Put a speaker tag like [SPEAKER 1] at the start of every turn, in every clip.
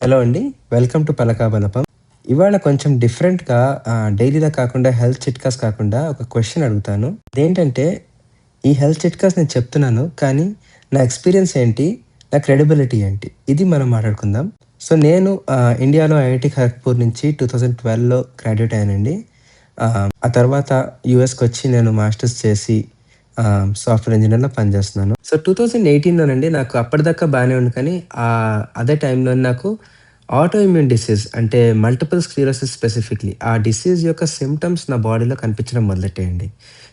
[SPEAKER 1] Hello అండి. Welcome to పలకా బలపం. ఇవాళ కొంచెం డిఫరెంట్‌గా డైలీలా కాకుండా హెల్త్ చిట్కాస్ కాకుండా ఒక క్వెషన్ అడుగుతాను. అదేంటంటే ఈ హెల్త్ చిట్కాస్ నేను చెప్తున్నాను. కానీ నా ఎక్స్‌పీరియన్స్ ఏంటి? నా క్రెడిబిలిటీ ఏంటి? ఇది మనం మాట్లాడుకుందాం. సో నేను ఇండియాలో ఐఐటీ ఖరగ్‌పూర్ నుంచి 2012లో గ్రాడ్యుయేట్ అయ్యానండి. ఆ తర్వాత యూఎస్‌కొచ్చి నేను మాస్టర్స్ చేసి సాఫ్ట్‌వేర్ ఇంజినీర్‌లో పనిచేస్తున్నాను. సో 2018లోనండి నాకు అప్పటిదాకా బానే ఉంది కానీ అదే టైంలో నాకు ఆటో ఇమ్యూన్ డిసీజ్ అంటే మల్టిపుల్ స్క్లెరోసిస్ స్పెసిఫిక్‌లీ ఆ డిసీజ్ యొక్క సింప్టమ్స్ నా బాడీలో కనిపించడం మొదలెట్టాయండి.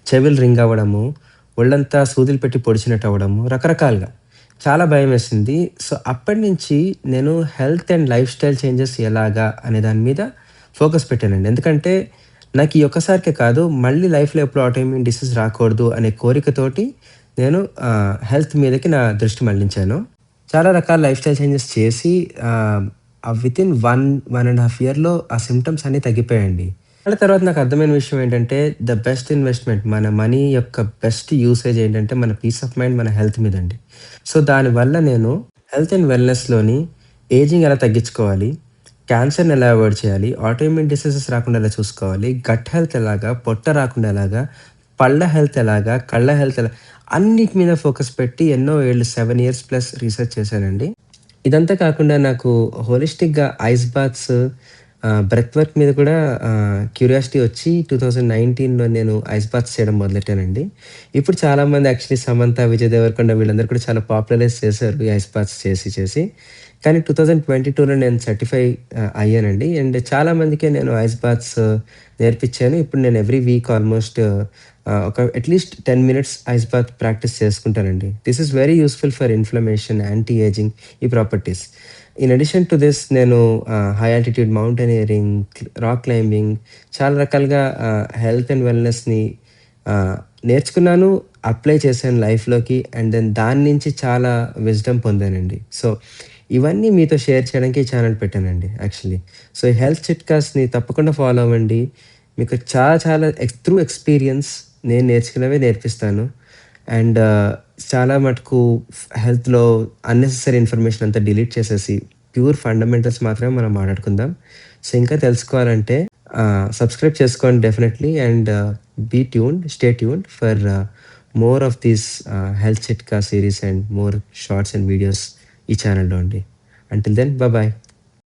[SPEAKER 1] చెవులు రింగ్ అవ్వడము, ఒళ్ళంతా సూదులు పెట్టి పొడిచినట్టు అవ్వడము, రకరకాలుగా. చాలా భయమేసింది. సో అప్పటినుంచి నేను health and life style changes ఎలాగా అనే దాని మీద ఫోకస్ పెట్టానండి. ఎందుకంటే నాకు ఈ ఒక్కసారికే కాదు, మళ్ళీ లైఫ్‌లో ఎప్పుడు ఆటోఇమ్యూన్ డిసీజ్ రాకూడదు అనే కోరికతోటి నేను హెల్త్ మీదకి నా దృష్టి మళ్లించాను. చాలా రకాల లైఫ్ స్టైల్ చేంజెస్ చేసి వితిన్ 1 ఇయర్‌లో ఆ సింప్టమ్స్ అన్నీ తగ్గిపోయాయండి. వాళ్ళ తర్వాత నాకు అర్థమైన విషయం ఏంటంటే, ద బెస్ట్ ఇన్వెస్ట్‌మెంట్ మన మనీ యొక్క బెస్ట్ యూసేజ్ ఏంటంటే, మన పీస్ ఆఫ్ మైండ్ మన హెల్త్ మీదండి. సో, దానివల్ల నేను హెల్త్ అండ్ వెల్‌నెస్‌లోని ఏజింగ్ ఎలా తగ్గించుకోవాలి, క్యాన్సర్‌ని ఎలా అవాయిడ్ చేయాలి, ఆటోఇమ్యూన్ డిసీజెస్ రాకుండా ఎలా చూసుకోవాలి, గట్ హెల్త్ ఎలాగా, పొట్ట రాకుండా ఎలాగా, పళ్ళ హెల్త్ ఎలాగా, కళ్ళ హెల్త్ ఎలా అన్నిటి మీద ఫోకస్ పెట్టి ఎన్నో ఏళ్ళు 7 ఇయర్స్ ప్లస్ రీసెర్చ్ చేశానండి. ఇదంతా కాకుండా నాకు హోలిస్టిక్‌గా ఐస్ బాత్స్, బ్రెత్ వర్క్ మీద కూడా క్యూరియాసిటీ వచ్చి 2019లో నేను ఐస్ బాత్స్ చేయడం మొదలెట్టానండి. ఇప్పుడు చాలామంది యాక్చువల్లీ సమంత, విజయ్ దేవరకొండ వీళ్ళందరూ కూడా చాలా పాపులరైజ్ చేశారు ఈ ఐస్ బాత్స్ చేసి చేసి. కానీ 2022లో నేను సర్టిఫై అయ్యానండి. అండ్ చాలా మందికి నేను ఐస్ బాత్స్ నేర్పించాను. ఇప్పుడు నేను ఎవ్రీ వీక్ ఆల్మోస్ట్ ఒక at least 10 minutes ice bath practice చేసుకుంటానండి. This is very useful for inflammation, anti ageing ఈ properties. In addition to this నేను high altitude mountaineering, rock climbing చాలా రకాలుగా హెల్త్ అండ్ వెల్‌నెస్‌ని నేర్చుకున్నాను, అప్లై చేశాను లైఫ్‌లోకి. అండ్ దెన్ దాని నుంచి చాలా విజ్డమ్ పొందానండి. సో, ఇవన్నీ మీతో షేర్ చేయడానికి ఈ ఛానెల్ పెట్టానండి యాక్చువల్లీ. సో, ఈ హెల్త్ చిట్కాస్‌ని తప్పకుండా ఫాలో అవ్వండి. మీకు చాలా చాలా త్రూ ఎక్స్‌పీరియన్స్ నేను నేర్చుకున్నవే నేర్పిస్తాను. అండ్ చాలా మటుకు హెల్త్‌లో అన్నెసెసరీ ఇన్ఫర్మేషన్ అంతా డిలీట్ చేసేసి, ప్యూర్ ఫండమెంటల్స్ మాత్రమే మనం మాట్లాడుకుందాం. సో, ఇంకా తెలుసుకోవాలంటే సబ్స్క్రైబ్ చేసుకోండి definitely. And stay tuned for more of these health చిట్కా series and more shorts and videos ఈ ఛానెల్‌లో అండి. Until then bye.